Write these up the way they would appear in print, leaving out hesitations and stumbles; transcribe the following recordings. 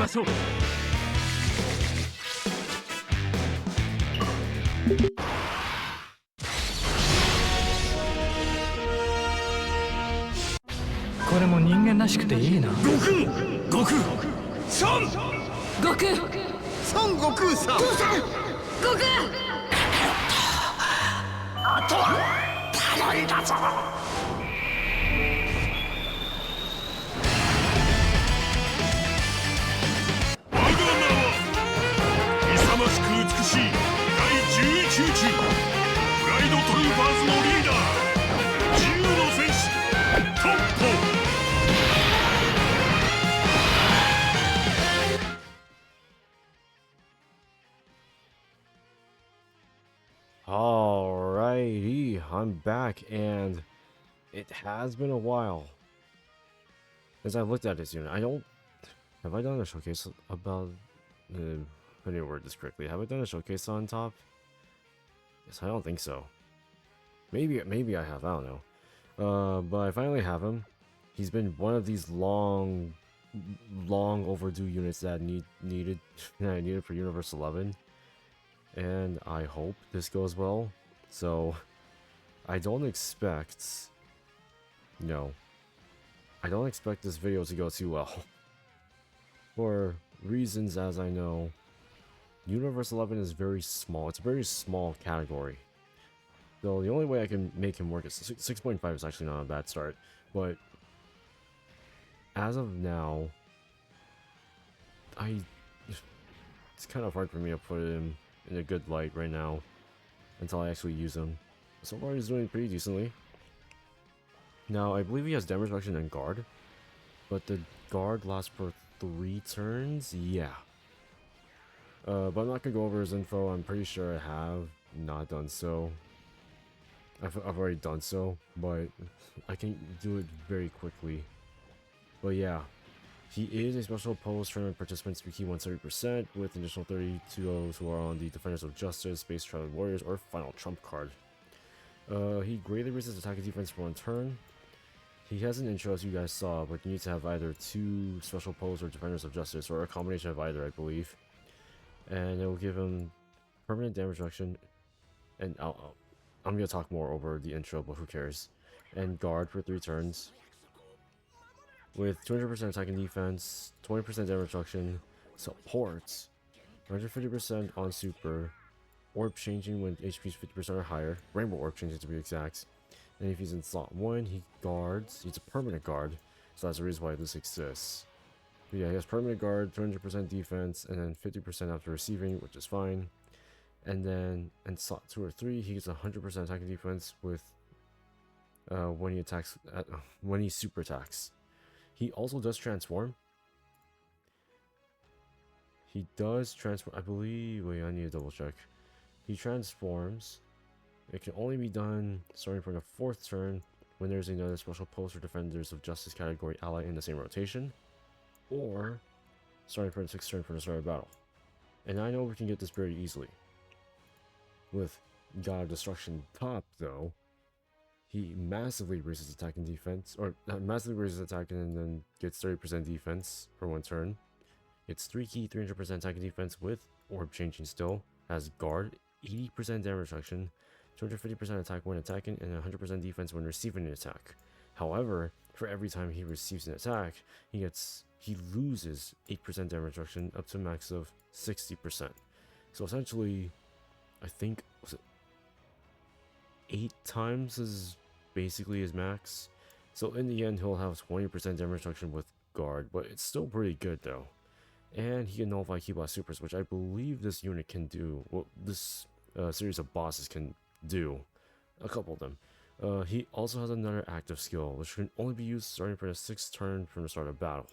そう。これも人間らしくていいな。悟空悟空孫悟空孫悟空さん父さん悟空あとは頼んだぞ。我が名は勇ましく美しい第11宇宙プライドトルーパーズのリーダー自由の戦士トッポ。Alrighty, I'm back, and it has been a while as I've looked at this unit. Have I done a showcase about I need to word this correctly. Have I done a showcase on top? Yes, I don't think so. Maybe I have, I don't know. But I finally have him. He's been one of these long overdue units that I needed for Universe 11. And I hope this goes well. So I don't expect this video to go too well. For reasons as I know, Universe 11 is very small. It's a very small category. So the only way I can make him work is 6.5 is actually not a bad start. But as of now, it's kind of hard for me to put him in a good light right now until I actually use him. So far he's doing pretty decently. Now I believe he has damage reduction and guard, but the guard lasts for 3 turns. Yeah. But I'm not gonna go over his info. I'm pretty sure I have not done so. I've already done so, but I can do it very quickly. But yeah, he is a special pose tournament participant speed key 130% with an additional 30 to those who are on the Defenders of Justice, Space Travel Warriors, or Final Trump card. He greatly resists attack and defense for 1 turn. He has an intro as you guys saw, but you need to have either 2 special pose or Defenders of Justice, or a combination of either, I believe. And it will give him permanent damage reduction, and I'm gonna talk more over the intro, but who cares. And guard for 3 turns. With 200% attack and defense, 20% damage reduction, supports, 150% on super, orb changing when HP is 50% or higher, rainbow orb changing to be exact. And if he's in slot 1, he guards, he's a permanent guard, so that's the reason why this exists. But yeah, he has permanent guard, 200% defense, and then 50% after receiving, which is fine. And then in slot 2 or 3, he gets 100% attack and defense with when he attacks, when he super attacks. He also does transform. He does transform, I believe. Wait, I need to double check. He transforms. It can only be done starting from the 4th turn when there's another special pose or Defenders of Justice category ally in the same rotation, or starting from the 6th turn from the start of battle. And I know we can get this very easily. With God of Destruction top, though, he massively raises attack and defense, or massively raises attack and then gets 30% defense for 1 turn. It's 3 key, 300% attack and defense with orb changing still. Has guard, 80% damage reduction, 250% attack when attacking, and 100% defense when receiving an attack. However, for every time he receives an attack, he loses 8% damage reduction up to a max of 60%. So essentially, I think, was it 8 times is basically his max. So in the end, he'll have 20% damage reduction with guard, but it's still pretty good though. And he can nullify Key Blast Supers, which I believe this unit can do. Well, this series of bosses can do. A couple of them. He also has another active skill, which can only be used starting from the 6th turn from the start of battle.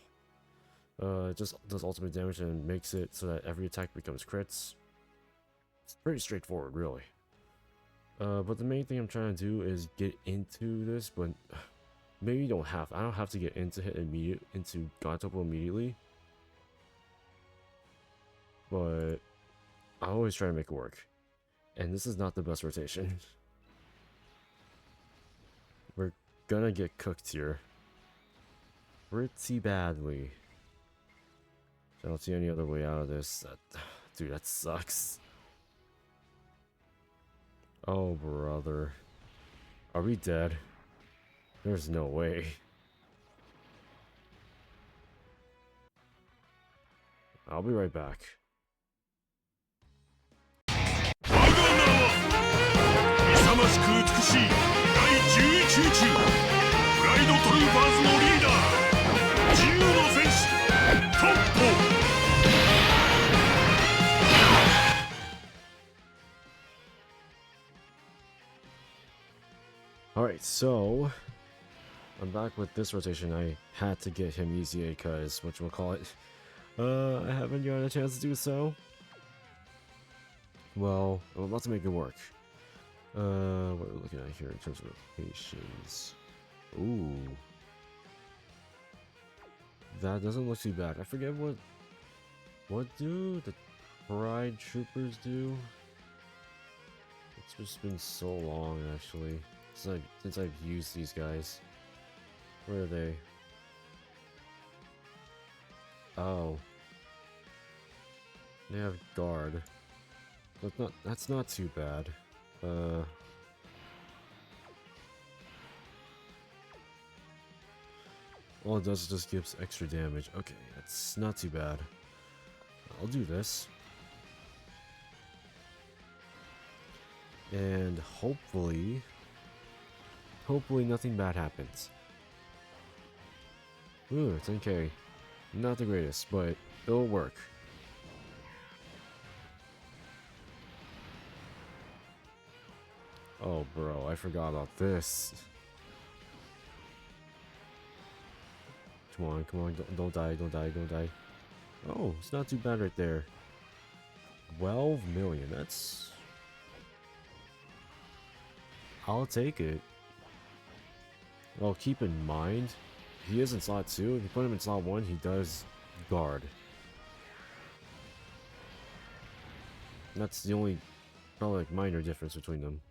It just does ultimate damage and makes it so that every attack becomes crits. It's pretty straightforward, really. But the main thing I'm trying to do is get into this, but maybe I don't have to get into God TOPPO immediately. But I always try to make it work. And this is not the best rotation. We're gonna get cooked here. Pretty badly. I don't see any other way out of this. Dude, that sucks. Oh, brother. Are we dead? There's no way. I'll be right back. 我が名は勇ましく美しい第11宇宙プライドトルーパーズのリーダー自由の戦士トッポ。 Alright, so I'm back with this rotation. I had to get him easier because whatchamacallit, I haven't gotten a chance to do so. Well, I'm about to make it work. What are we looking at here in terms of rotations? Ooh. That doesn't look too bad. I forget what do the Pride Troopers do? It's just been so long actually. Since I've used these guys. Where are they? Oh. They have guard. That's not too bad. All it does is just gives extra damage. Okay, that's not too bad. I'll do this. And hopefully nothing bad happens. Ooh, 10k. Not the greatest, but it'll work. Oh, bro, I forgot about this. Come on, don't die. Oh, it's not too bad right there. 12 million, that's... I'll take it. Well, keep in mind, he is in slot 2. If you put him in slot 1, he does guard. That's the only, probably like, minor difference between them.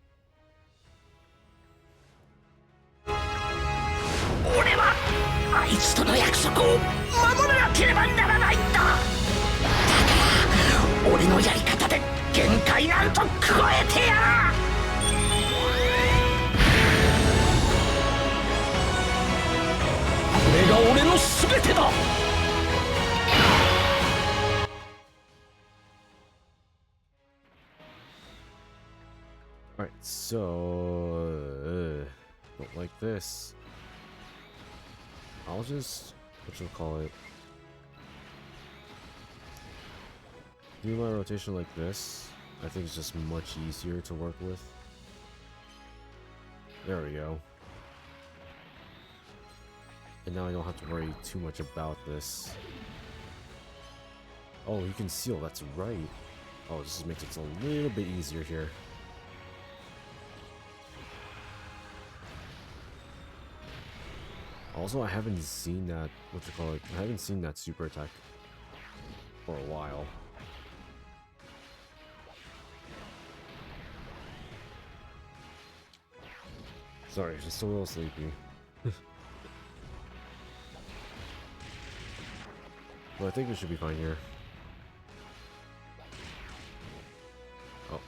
俺はあいつとの約束を守らなければならないんだ。だから俺のやり方で限界なんと超えてやらあ。 これが俺の全てだ。 Alright, so... don't like this. I'll just... whatchamacallit? Do my rotation like this. I think it's just much easier to work with. There we go. And now I don't have to worry too much about this. Oh, you can seal, that's right. Oh, this just makes it a little bit easier here. Also, I haven't seen that, I haven't seen that super attack for a while. Sorry, just a little sleepy. Well, I think we should be fine here. Oh.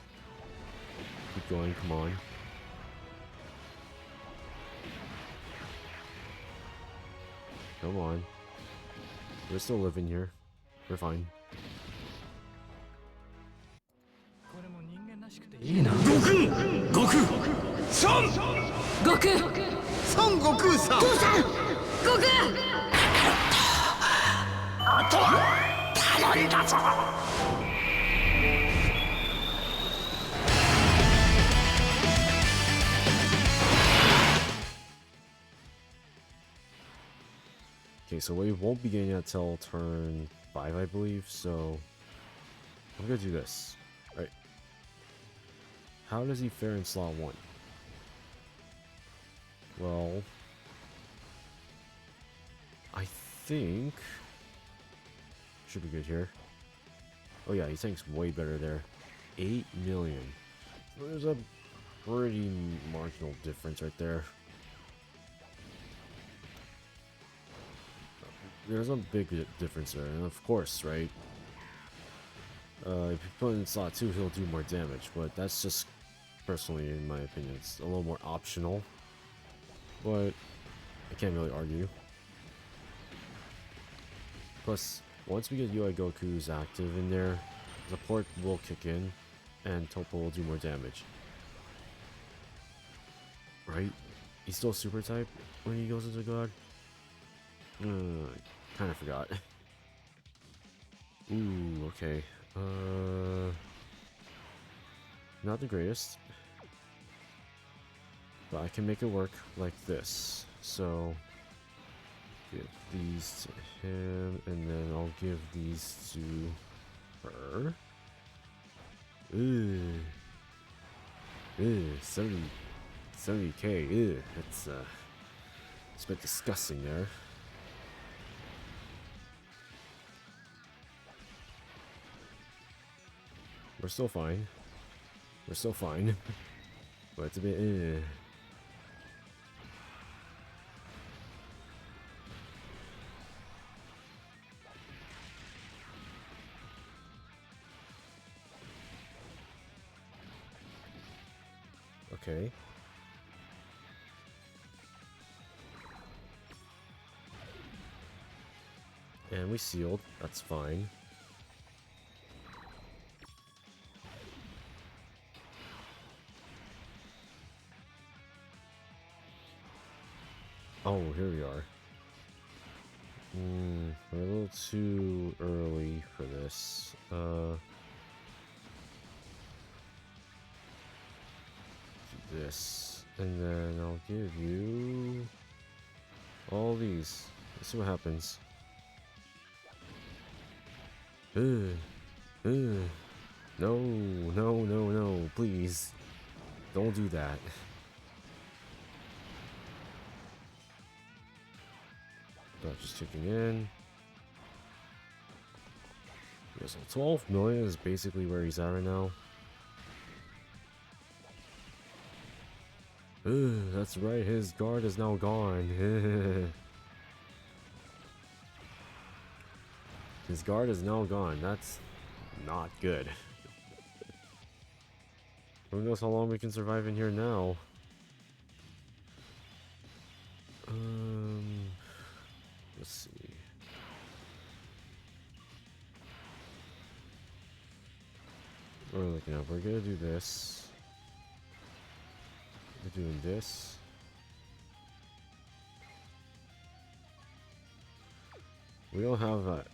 Keep going, come on. Come on. We're still living here. We're fine. これも人間らしくていいな。悟空さん悟空孫悟空さん父さん悟空 あとは頼んだぞ。 Okay, so we won't be getting that till turn 5, I believe, so I'm gonna do this. Alright. How does he fare in slot 1? Well, I think should be good here. Oh yeah, he tanks way better there. 8 million. So there's a pretty marginal difference right there. there's a big difference there, and of course, right? If you put in slot 2, he'll do more damage, but that's just personally, in my opinion, it's a little more optional. But I can't really argue. Plus, once we get UI Goku's active in there, support will kick in, and TOPPO will do more damage. Right? He's still super type when he goes into God? Kinda forgot. Ooh, okay. Not the greatest. But I can make it work like this. So, give these to him, and then I'll give these to her. Ooh. Ooh, 70k. Ew, that's it's a bit disgusting there. We're still fine. We're still fine. But it's a bit Okay. And we sealed. That's fine. Oh, here we are. We're a little too early for this. Do this. And then I'll give you all these. Let's see what happens. No, no, please. Don't do that. Just kicking in. Yeah, so 12 million is basically where he's at right now. That's right, his guard is now gone. His guard is now gone. That's not good. Who knows how long we can survive in here now? Let's see. We're looking up. We're gonna do this. We're doing this. We don't have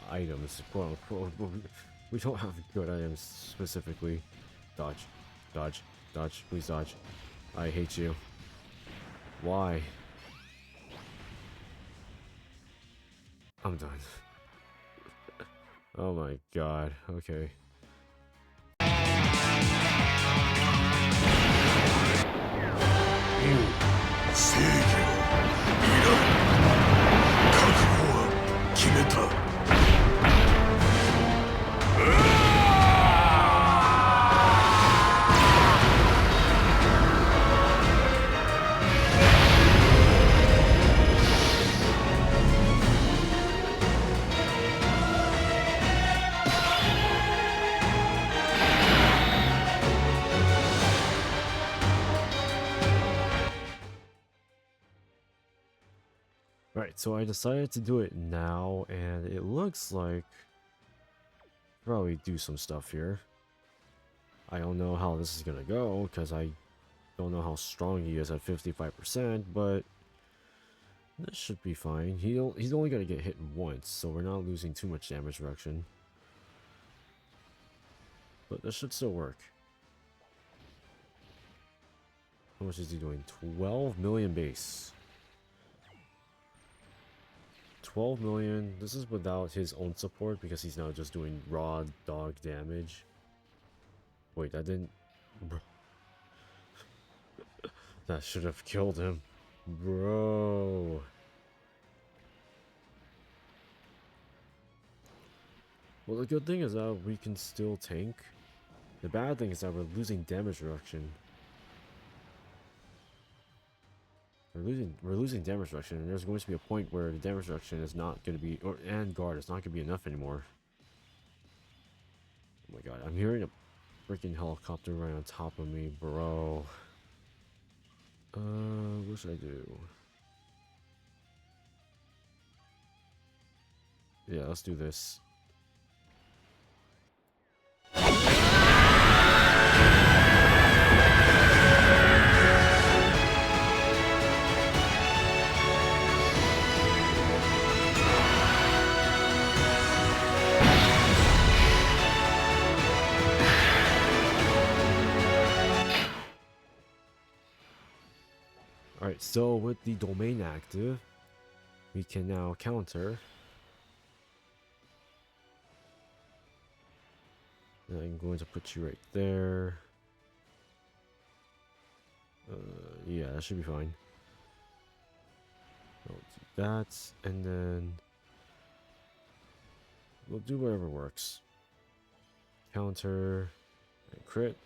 items, quote unquote. We don't have good items specifically. Dodge, dodge, dodge. Please dodge. I hate you. Why? I'm done. Oh my god. Okay. Right, so I decided to do it now, and it looks like probably do some stuff here. I don't know how this is gonna go, because I don't know how strong he is at 55%, but this should be fine. He's only gonna get hit once, so we're not losing too much damage reduction. But this should still work. How much is he doing? 12 million base. 12 million. This is without his own support because he's now just doing raw dog damage. Wait, that didn't... Bro. That should have killed him. Bro. Well, the good thing is that we can still tank. The bad thing is that we're losing damage reduction. We're losing damage reduction, and there's going to be a point where the damage reduction is not going to be, and guard is not going to be enough anymore. Oh my god, I'm hearing a freaking helicopter right on top of me, bro. What should I do? Yeah, let's do this. Alright, so with the domain active, we can now counter. And I'm going to put you right there. Yeah, that should be fine. I'll do that, and then we'll do whatever works. Counter and crit,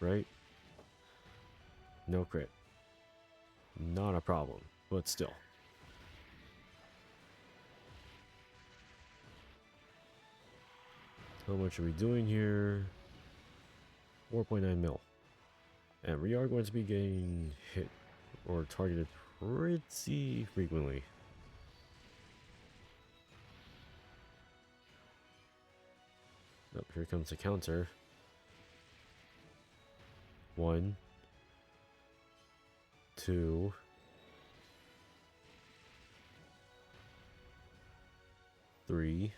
right? No crit. Not a problem, but still. How much are we doing here? 4.9 mil. And we are going to be getting hit or targeted pretty frequently. Oh, here comes the counter. 1, 2, 3.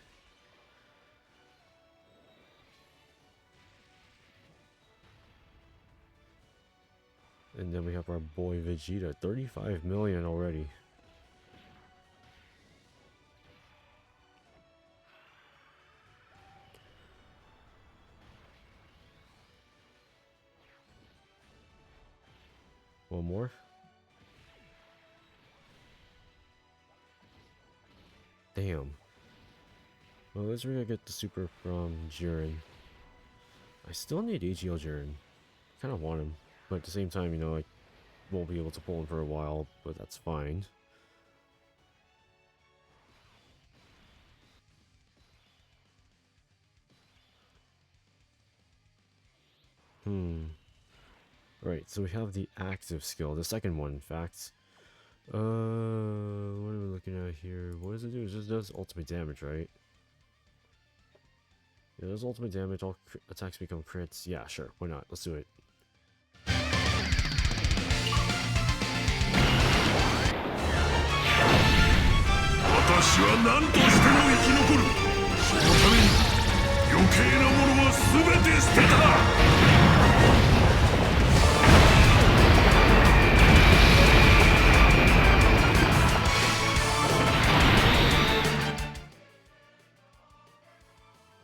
And then we have our boy Vegeta, 35 million already. One more. Damn. Well, let's really get the super from Jiren. I still need AGL Jiren. Kind of want him. But at the same time, you know, I won't be able to pull him for a while, but that's fine. Right, so we have the active skill, the second one, in fact. What are we looking at here? What does it do? It just does ultimate damage, right? Yeah, it does ultimate damage, all attacks become crits. Yeah, sure, why not? Let's do it.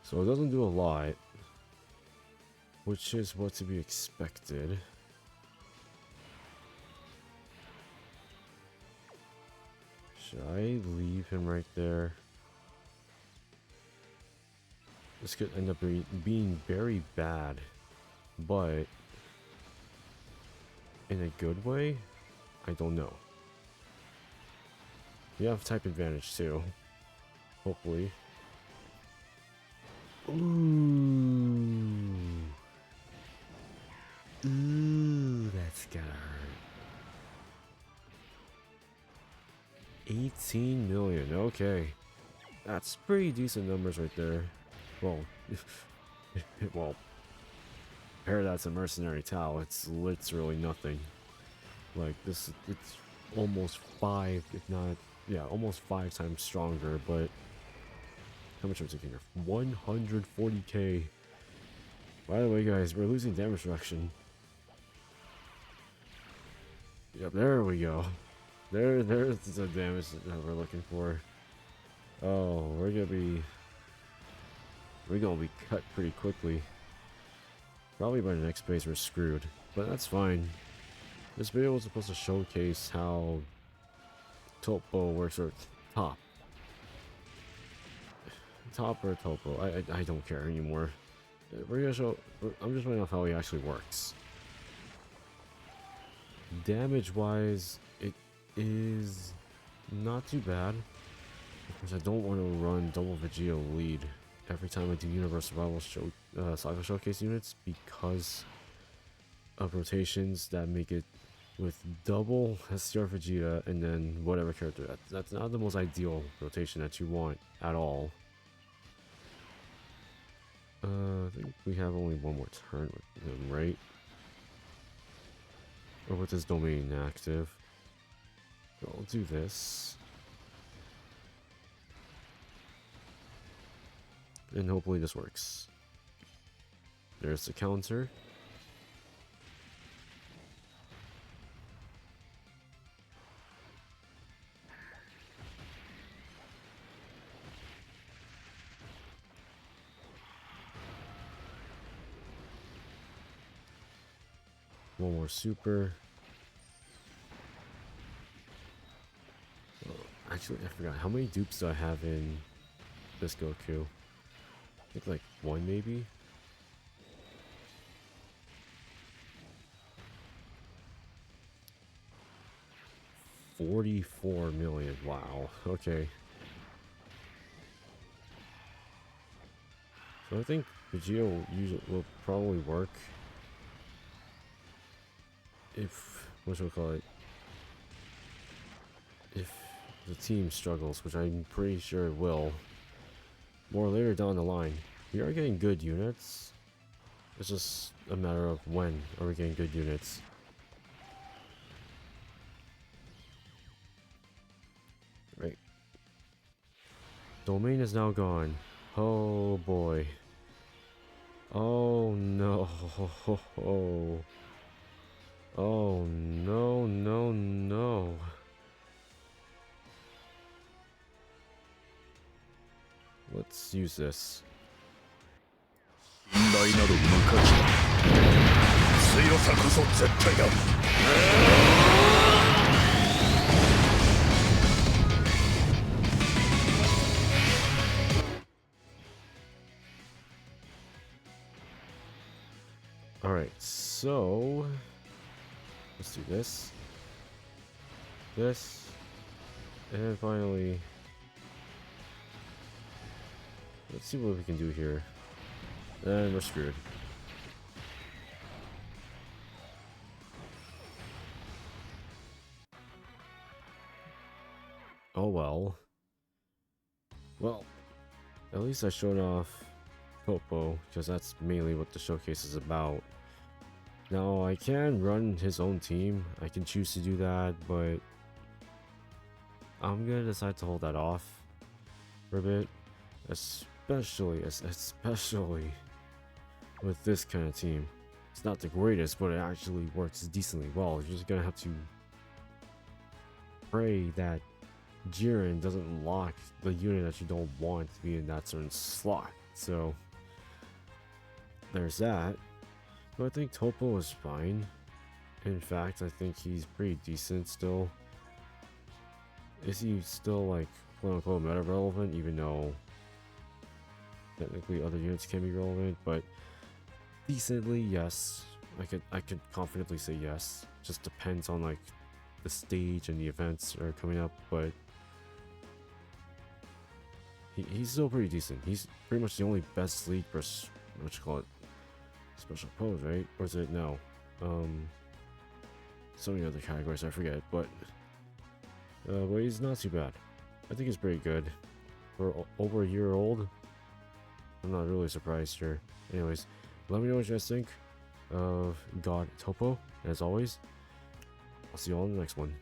So it doesn't do a lot, which is what to be expected. Should I leave him right there? This could end up being very bad, but in a good way? I don't know. You have type advantage too, hopefully. Ooh. Ooh, that's gotta hurt. 18 million, okay. That's pretty decent numbers right there. Well, well, compare that to Mercenary Tau, it's literally nothing. Like, this, it's almost 5, if not, yeah, almost 5 times stronger, but how much am I taking here? 140k. By the way, guys, we're losing damage reduction. Yep, there we go. There's the damage that we're looking for. Oh, we're gonna be cut pretty quickly. Probably by the next phase we're screwed, but that's fine. This video was supposed to showcase how TOPPO works, or top or TOPPO. I don't care anymore. We're gonna show. I'm just showing off how he actually works. Damage wise, is not too bad. Of course, I don't want to run double Vegito lead every time I do Universe Survival Saga Showcase units because of rotations that make it with double STR Vegeta and then whatever character. That's not the most ideal rotation that you want at all. I think we have only one more turn with him, right? Or with his domain active. So I'll do this. And hopefully this works. There's the counter. One more super. Oh, actually, I forgot. How many dupes do I have in this Goku? I think like one maybe? $44 million. Wow. Okay. So I think Vegito usually will probably work if, what should we call it? If the team struggles, which I'm pretty sure it will. More later down the line. We are getting good units. It's just a matter of when are we getting good units. Right. Domain is now gone. Oh boy. Oh no. Oh no, no, no. Let's use this. 信頼など無価値だ。強さこそ絶対だ。Alright, so let's do this. This. And finally, let's see what we can do here. And we're screwed. Oh well. Well, at least I showed off TOPPO, because that's mainly what the showcase is about. Now, I can run his own team. I can choose to do that, but I'm gonna decide to hold that off for a bit. Especially with this kind of team. It's not the greatest, but it actually works decently well. You're just gonna have to pray that Jiren doesn't lock the unit that you don't want to be in that certain slot. So there's that. But I think TOPPO is fine. In fact, I think he's pretty decent still. Is he still like quote unquote meta relevant, even though technically other units can be relevant, but decently, yes. I could confidently say yes. Just depends on like the stage and the events are coming up, but he's still pretty decent. He's pretty much the only best league versus what you call it, special pose, right? Or is it no? So many other categories I forget, but he's not too bad. I think he's pretty good for over a year old. I'm not really surprised here. Anyways, let me know what you guys think of God TOPPO. As always, I'll see you all in the next one.